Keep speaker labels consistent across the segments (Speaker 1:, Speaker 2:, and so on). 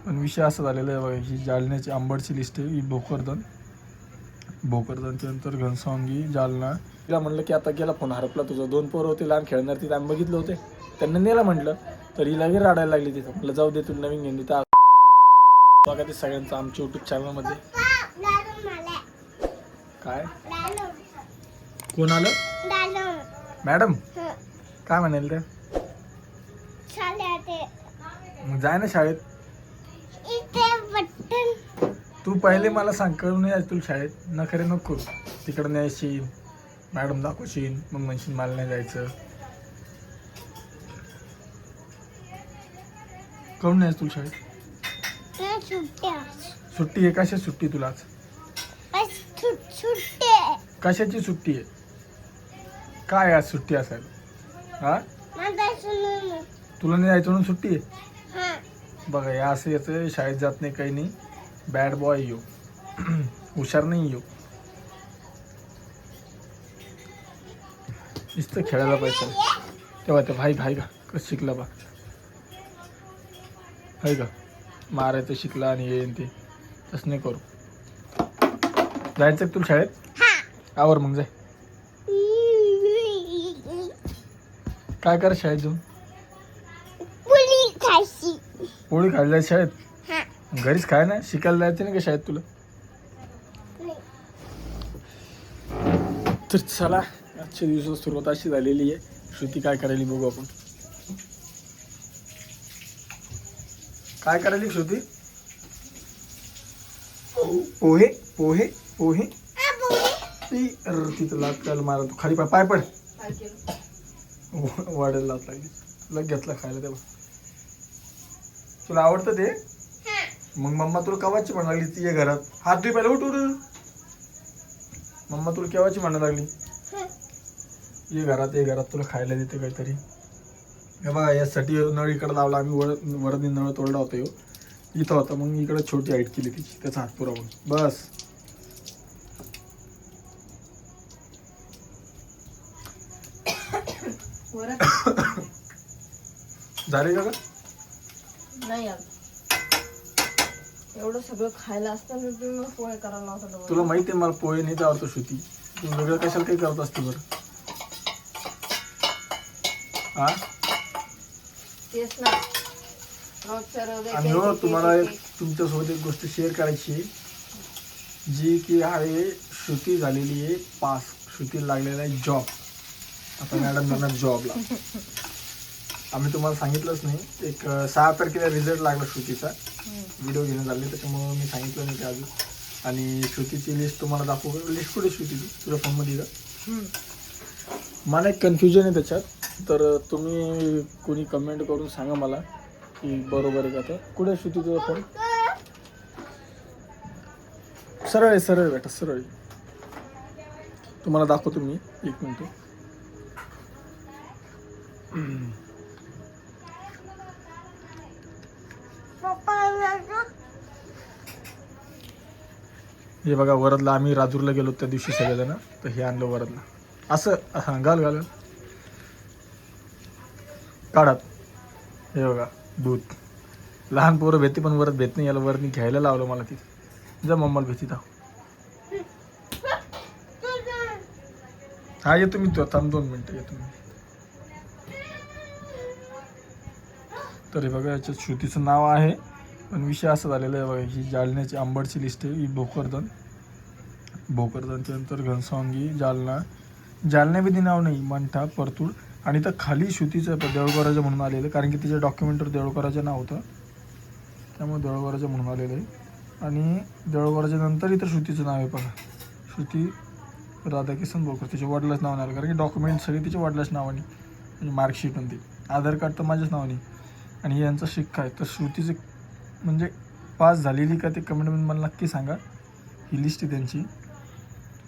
Speaker 1: पण विषय असा झालेला आहे बघा, ही जालन्याची आंबडची लिस्ट आहे. ही भोकरदनच्या नंतर घनसावंगी, जालना. तिला म्हणलं की आता गेला फोन, हरपला तुझा. 2 पोरं होते लहान खेळणार, तिथे आम्ही बघितलं होते, त्यांना नेला म्हटलं, तर ही लगे रडायला लागली तिथं. म्हटलं जाऊ दे, तुला नवीन घेऊन तर बघा ते सगळ्यांचं आमच्या यूट्यूब चॅनलमध्ये. काय कोण आलं? मॅडम काय म्हणाल त्या? मग जाय ना शाळेत. तू पहिले मला सांग, कळून नाही तुला शाळेत नखरे नको करू. तिकडं न्यायशील, मॅडम दाखवशील, मग म्हणशील मला नाही जायचं. कळून नाही तुला शाळेत? सुट्टी आहे. कशाची सुट्टी तुला आज? कशाची सुट्टी आहे? काय आज सुट्टी असायला? हा, तुला नाही जायचं म्हणून सुट्टी आहे? बघा हे असं याचं, शाळेत जात नाही, काही नाही, बॅड बॉय येऊ. हुशार नाही येऊ, नुसतं खेळायला पाहिजे. तेव्हा ते भाई का कसं शिकला बा, आहे का मारायचं शिकला आणि येईन ते. तसं नाही करू. जायचं तुला शाळेत? आवर मग जाय. काय कर शाळेत जाऊन? पोळी खायला जायचं शाळेत? घरीच खाय ना, शिकायला जायचं नाही का शाळेत तुला? तर चला, आजच्या दिवसात सुरुवात अशी झालेली आहे. श्रुती काय करायली बघू आपण. काय करायली श्रुती? पोहे पोहे पोहे. तिथं लात काय मारा, तू खाली पाय पड. वाढायला लात लागली. तुला घेतला खायला तेव्हा. तुला आवडतं ते? मग मम्मा तुला केव्हाची म्हणायला लागली ती ये घरात? हात धुई पहिला, उठ उठ. मम्मा तुला केव्हाची म्हणायला लागली ये घरात, ये घरात, तुला खायला देते काहीतरी. हे बघा, यासाठी नळ इकडे लावला आम्ही. वरनी नळ तोडला होता ह्यो, इथं होता. मग इकडे छोटी हाईट केली तिची, त्याचा हात पुरवून बस. झाले का?
Speaker 2: नाही एवढं सगळं खायला असताना तुम्ही पोहे करायला लावता.
Speaker 1: तुला माहिती आहे मला पोहे नाही आवडतो श्रुती. तू वेगळं कशाला काही करत असते बरं? हा,
Speaker 2: तेच ना.
Speaker 1: आणि हो, तुम्हाला तुमच्यासोबत एक गोष्ट शेअर करायची, जी की आहे श्रुती झालेली आहे पास. श्रुती लागलेला आहे जॉब. आता मॅडम जाणार जॉबला. आम्ही तुम्हाला सांगितलंच नाही. एक 6 तारखेला रिझल्ट लागला श्रुतीचा. व्हिडिओ घेणं झाले, त्याच्यामुळं मी सांगितलं नाही ते अजून. आणि श्रुतीची लिस्ट तुम्हाला दाखवू का? लिस्ट कुठे श्रुतीची तुझ्या फोनमध्ये का? मला एक कन्फ्युजन आहे त्याच्यात, तर तुम्ही कोणी कमेंट करून सांगा मला की बरोबर आहे का ते. कुठे श्रुती तुझा फोन? सरळ आहे, सरळ बेटा, सरळ आहे. तुम्हाला दाखवतो मी, 1 मिनिट. हे बघा, वरदला आम्ही राजूरला गेलो त्या दिवशी सगळेजण, तर हे आणलं वरदला. असं हां, घाल काढात. हे बघा दूध. लहान पोरं भेटते पण वरद भेट नाही. याला वरनी घ्यायला लावलं मला तिथे. जा मम्माला भेटी दाव. हा येतो मी, तो थांब 2 मिनटं येतो मी. तर हे बघा, याच्यात श्रुतीचं नाव आहे, पण विषय असा झालेला आहे बघा, ही जालन्याची आंबडची लिस्ट आहे. ही भोकरदनच्या नंतर घनसावंगी, जालना बी नाव नाही, मंठा, परतूळ. आणि तर खाली श्रुतीचं देऊळगराजा म्हणून आलेलं, कारण की तिच्या डॉक्युमेंटवर देऊळगराजा नाव होतं, त्यामुळे देऊळगराजा म्हणून आलेलं आहे. आणि देऊळगराजा नंतर इथं श्रुतीचं नाव आहे बघा, श्रुती राधाकिशन भोकर. तिच्या वडिलाच नाव नाही आलं, कारण की डॉक्युमेंट सगळे तिच्या वडिलाच नावाने, म्हणजे मार्कशीट पण ती, आधार कार्ड तर माझ्याच नावाने. आणि हे यांचा शिक्का आहे. तर श्रुतीचं म्हणजे पास झालेली का ते कमेंटमध्ये मला नक्की सांगा. ही लिस्ट आहे त्यांची.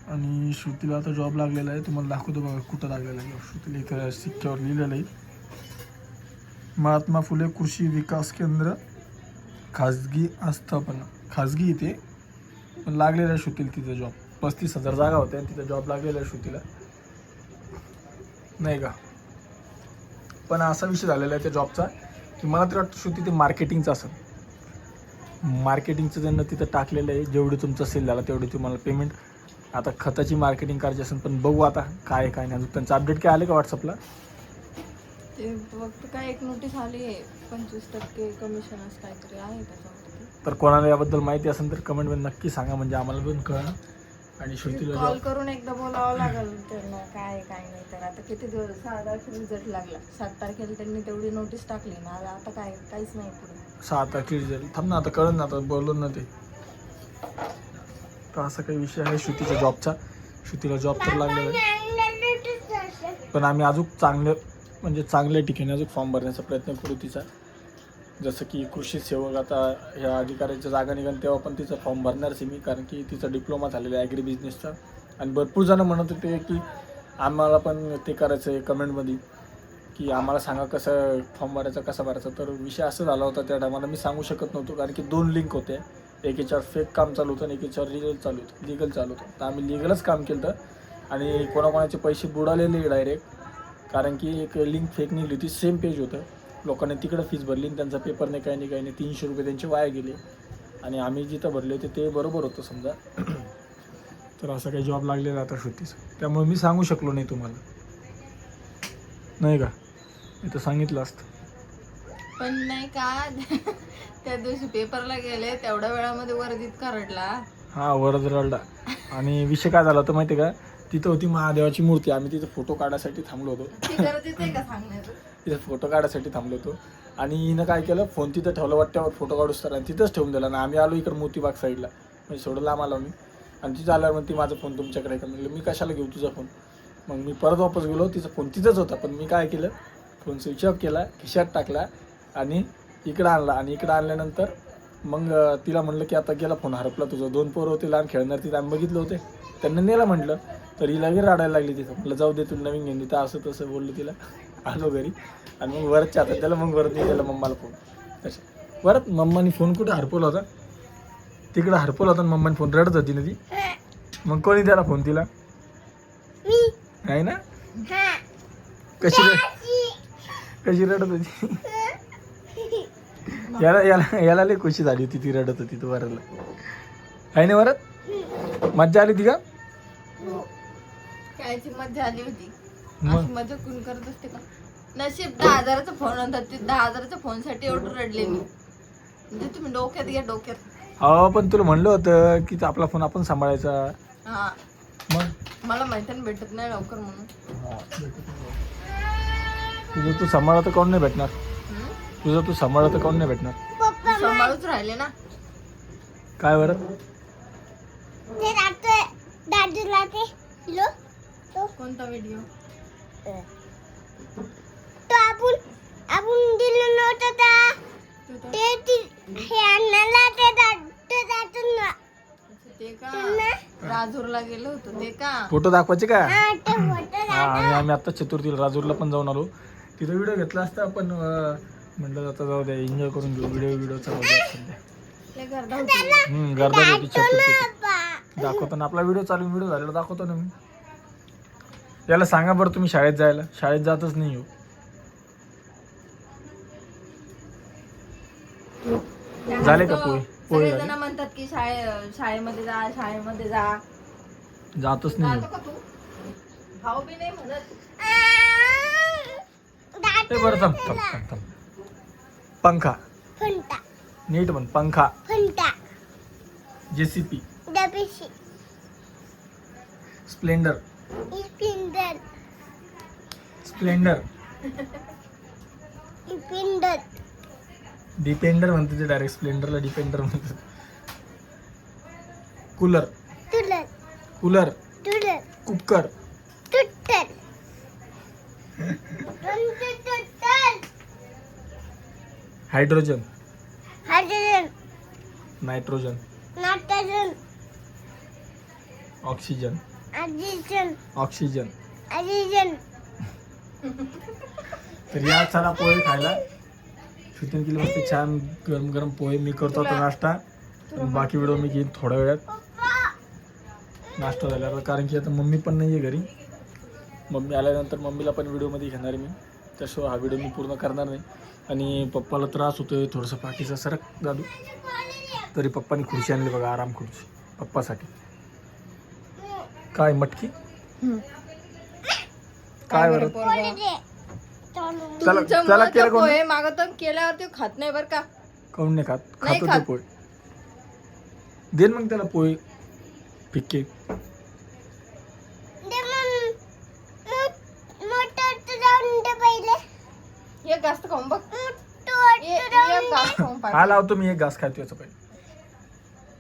Speaker 1: आणि श्रुतीला आता जॉब लागलेला आहे. तुम्हाला दाखवतो बघा कुठं लागलेला आहे. श्रुतीला इथं शिक्क्यावर लिहिलेलं आहे, महात्मा फुले कृषी विकास केंद्र, खाजगी आस्थापना. खाजगी इथे पण लागलेला आहे श्रुतीला तिथं जॉब. 35,000 जागा होत्या आणि तिथं जॉब लागलेला आहे श्रुतीला, नाही का? पण असा विषय झालेला आहे त्या जॉबचा की मला तर वाटतं श्रुती ते मार्केटिंगचं असेल. मार्केटिंगचं त्यांना तिथं टाकलेलं आहे. जेवढी तुमचा सेल झाला तेवढी तुम्हाला पेमेंट. आता खताची मार्केटिंग करायची असेल पण बघू आता काय काय नाही. अजून त्यांचं अपडेट काय आले का व्हॉट्सअपला?
Speaker 2: ते फक्त काय एक नोटीस आली आहे 25% कमिशन असं काहीतरी आहे त्याच्यावरती.
Speaker 1: तर कोणाला याबद्दल माहिती असेल तर कमेंटमध्ये नक्की सांगा, म्हणजे आम्हाला पण कळलं. आणि श्रुतीला
Speaker 2: कॉल करून एकदा बोलावं लागेल त्यांना काय काय नाही. तर आता किती दिवस 6 तारखेला रिझल्ट लागला, 7 तारखेला त्यांनी तेवढी नोटीस टाकली ना. आता काय काहीच नाही पुढे.
Speaker 1: 6 तारखेला रिझल्ट थांब ना, आता कळलं ना, आता बोलून ना ते. तर असा काही विषय आहे श्रुतीच्या जॉबचा. श्रुतीला जॉब तर लागलेला आहे, पण आम्ही अजून चांगल्या ठिकाणी अजून फॉर्म भरण्याचा प्रयत्न करू तिचा. जसं की कृषी सेवक आता ह्या अधिकाऱ्याच्या जागा निघाल तेव्हा पण तिचा फॉर्म भरणारच आहे मी, कारण की तिचा डिप्लोमा झालेला आहे ॲग्री बिझनेसचा. आणि भरपूर जणं म्हणत होते की आम्हाला पण ते करायचं आहे कमेंटमध्ये, की आम्हाला सांगा कसं फॉर्म भरायचा कसा भरायचा. तर विषय असं झाला होता त्या टायमाला, मी सांगू शकत नव्हतो कारण की 2 लिंक होते. एक याच्यावर फेक काम चालू होतं आणि एक याच्यावर लिगल चालू होतं. तर आम्ही लिगलच काम केलं आणि कोणाकोणाचे पैसे बुडालेले डायरेक्ट, कारण की एक लिंक फेक निघली होती. सेम पेज होतं, लोकांनी तिकडं फीस भरली आणि त्यांचा पेपर नाही काही नाही 300 रुपये त्यांचे वाया गेले. आणि आम्ही जिथं भरले होते ते बरोबर होतं समजा. तर असा काही जॉब लागलेला आता श्रुतीचा, त्यामुळे मी सांगू शकलो नाही तुम्हाला, नाही का? मी तर सांगितलं असतं.
Speaker 2: पण नाही का त्या दिवशी पेपरला गेले तेवढ्या वेळामध्ये वरदीत करडला.
Speaker 1: हा, वरद रडला. आणि विषय काय झाला होता माहिती आहे का? तिथं होती महादेवाची मूर्ती, आम्ही तिथं फोटो काढायसाठी थांबलो होतो.
Speaker 2: ती गरज येते का सांगण्याचं?
Speaker 1: तिथं फोटो काढायसाठी थांबलो होतो आणि हिनं काय केलं, फोन तिथं ठेवलं वाट्यावर फोटो काढूस तर, आणि तिथंच ठेवून दिला. आणि आम्ही आलो इकडं मोतीबाग साईडला, म्हणजे थोडं लांब आलो मी. आणि तिथं आल्यावर मग ती माझा फोन तुमच्याकडे का? म्हणलं मी कशाला घेऊ तुझा फोन. मग मी परत वापस गेलो, तिचा फोन तिथंच होता. पण मी काय केलं, फोन स्विच ऑफ केला, खिशात टाकला आणि इकडं आणला. आणि इकडं आणल्यानंतर मग तिला म्हणलं की आता गेला फोन, हरपला तुझं. 2 पोरं होते लहान खेळणार, तिथं आम्ही बघितलं होते, त्यांना नेला म्हटलं. तर ही लगेच रडायला लागली तिथं. म्हटलं जाऊ दे, तुला नवीन घेऊन. तर असं तसं बोललो तिला. आलो घरी आणि मग वरच्या हातात त्याला, मग वरत नाही त्याला मम्माला फोन. तशा वरत मम्माने फोन कुठे हरपवला होता, तिकडं हरपवला होता. मम्माने फोन, रडत होती ना ती. मग कोणी द्याला फोन तिला? नाही ना? कशी रडत होती. याला लई खुशी झाली होती, ती रडत होती तू वरला. आहे ना वरत? मज्जा आली ती का?
Speaker 2: कायची मजा आली होती.
Speaker 1: मग?
Speaker 2: अशी मजा कोण करत असते का? नशीब 10,000चा फोन होता, ते 10,000च्या फोनसाठी एवढं रडले मी. म्हणजे तुम्ही डोक्यात घ्या, डोक्यात.
Speaker 1: हो, पण तुला म्हणलं होतं की आपला फोन आपण सांभाळायचा.
Speaker 2: हा,
Speaker 1: मग
Speaker 2: मला माहिती भेटत नाही लवकर म्हणून.
Speaker 1: तुझं तू सांभाळा तर कोण नाही भेटणार.
Speaker 2: हम्म?
Speaker 1: तुझं तू सांभाळा तर कोण नाही भेटणार.
Speaker 2: सांभाळूच राहिले ना.
Speaker 1: काय बरं?
Speaker 2: कोणता व्हिडिओ? ते का राजूरला गेलो होतो ते का?
Speaker 1: फोटो दाखवायचे का? हा, आणि आम्ही आता चतुर्थीला राजूरला पण जाऊन आलो. तिथं व्हिडिओ घेतला असता, पण म्हटलं आता जाऊ द्या, एन्जॉय करून घेऊ. व्हिडिओ चालू द्या सध्या.
Speaker 2: लय गर्दा होती.
Speaker 1: गर्दा होती चतुर्थी. दाखवतो ना आपला व्हिडिओ चालू, व्हिडिओ झालेला दाखवतो ना मी. याला सांगा बरं तुम्ही शाळेत जातच नाही हो. झाले का पोहे? पोहे
Speaker 2: सगळेजण
Speaker 1: झाले?
Speaker 2: म्हणतात की शाळेमध्ये जा.
Speaker 1: जातच नाही
Speaker 2: जातो का तू? भाऊ बी नाही म्हणत.
Speaker 1: हो. बरं थांब. पंखा नीट म्हण. पंखा, JCP, स्प्लेंडर, डिपेंडर म्हणते ते, डायरेक्ट स्प्लेंडरला डिपेंडर म्हणतात. Cooler, cooker, hydrogen, nitrogen, oxygen. तर या चला पोहे खायला. शूटिंग केली मस्त छान गरम गरम पोहे. मी करतो आता नाश्ता, बाकी व्हिडिओ मी घेईन थोड्या वेळात नाश्ता झाल्यावर, कारण की आता मम्मी पण नाही आहे घरी. मम्मी आल्यानंतर मम्मीला पण व्हिडिओमध्ये घेणार मी, त्याशिवाय हा व्हिडिओ मी पूर्ण करणार नाही. आणि पप्पाला त्रास होतोय थोडंसं पाठीचा. सरक दादू, तरी पप्पानी खुर्ची आणली बघा, आराम खुर्ची पप्पासाठी. काय मटकी काय बरं त्याला त्याला केलं कोण
Speaker 2: पोहे मागवतो केल्यावर ते खात नाही बरं का.
Speaker 1: काऊन नाही खात?
Speaker 2: नाही
Speaker 1: खातो ते
Speaker 2: खात.
Speaker 1: पोहे. दे ना मग त्याला पोहे फिक्के.
Speaker 2: एक घास तर खाऊन बघ. एक घास खाऊन
Speaker 1: हा
Speaker 2: पाहिजे.
Speaker 1: लावतो मी एक घास खायतो याचं पहिले.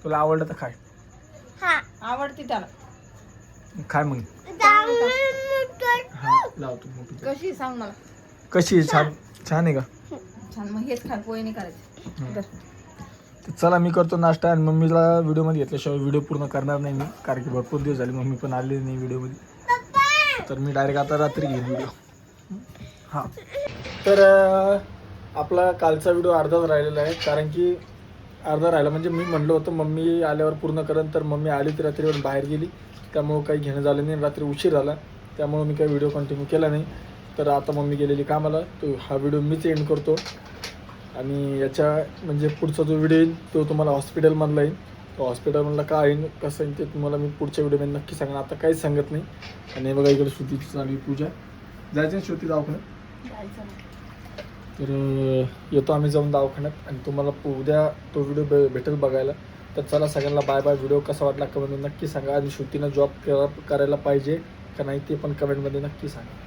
Speaker 1: तुला आवडलं तर खाय.
Speaker 2: आवडते त्याला.
Speaker 1: खाय मग. हा लावतो मोठी.
Speaker 2: कशी सांग मला.
Speaker 1: कशी आहे? छान छान आहे का?
Speaker 2: छान. मग हेच खा, पोहे नाही करायचे.
Speaker 1: तर चला मी करतो नाश्ता आणि मम्मीला व्हिडिओमध्ये घेतल्याशिवाय व्हिडिओ पूर्ण करणार नाही मी, कारण की भरपूर दिवस झाले मम्मी पण आलेली नाही व्हिडिओमध्ये. तर मी डायरेक्ट आता रात्री घेईन व्हिडिओ. हां तर आपला कालचा व्हिडिओ अर्धाच राहिलेला आहे, कारण की अर्धा राहिला म्हणजे मी म्हणलं होतं मम्मी आल्यावर पूर्ण करेन, तर मम्मी आली ती रात्रीवर बाहेर गेली, त्यामुळं काही घेणं झालं नाही. रात्री उशीर झाला त्यामुळं मी काही व्हिडिओ कंटिन्यू केला नाही. तर आता मम्मी गेलेली कामाला, तो हा व्हिडिओ मीच एंड करतो. आणि याच्या म्हणजे पुढचा जो व्हिडिओ येईल तो तुम्हाला हॉस्पिटलमधला येईल. तो हॉस्पिटलमधला काय येईल कसं येईल ते तुम्हाला मी पुढच्या व्हिडिओमध्ये नक्की सांगणार, आता काहीच सांगत नाही. आणि बघा इकडे श्रुतीची चालू पूजा. जायचं ना श्रुती दवाखान्यात?
Speaker 2: जायचं ना.
Speaker 1: तर येतो आम्ही जाऊन दवाखान्यात आणि तुम्हाला उद्या तो व्हिडिओ भेटेल बघायला. तर चला सगळ्यांना बाय बाय. व्हिडिओ कसा वाटला कमेंटमध्ये नक्की सांगा आणि श्रुतीनं जॉब करायला पाहिजे का नाही ते पण कमेंटमध्ये नक्की सांगा.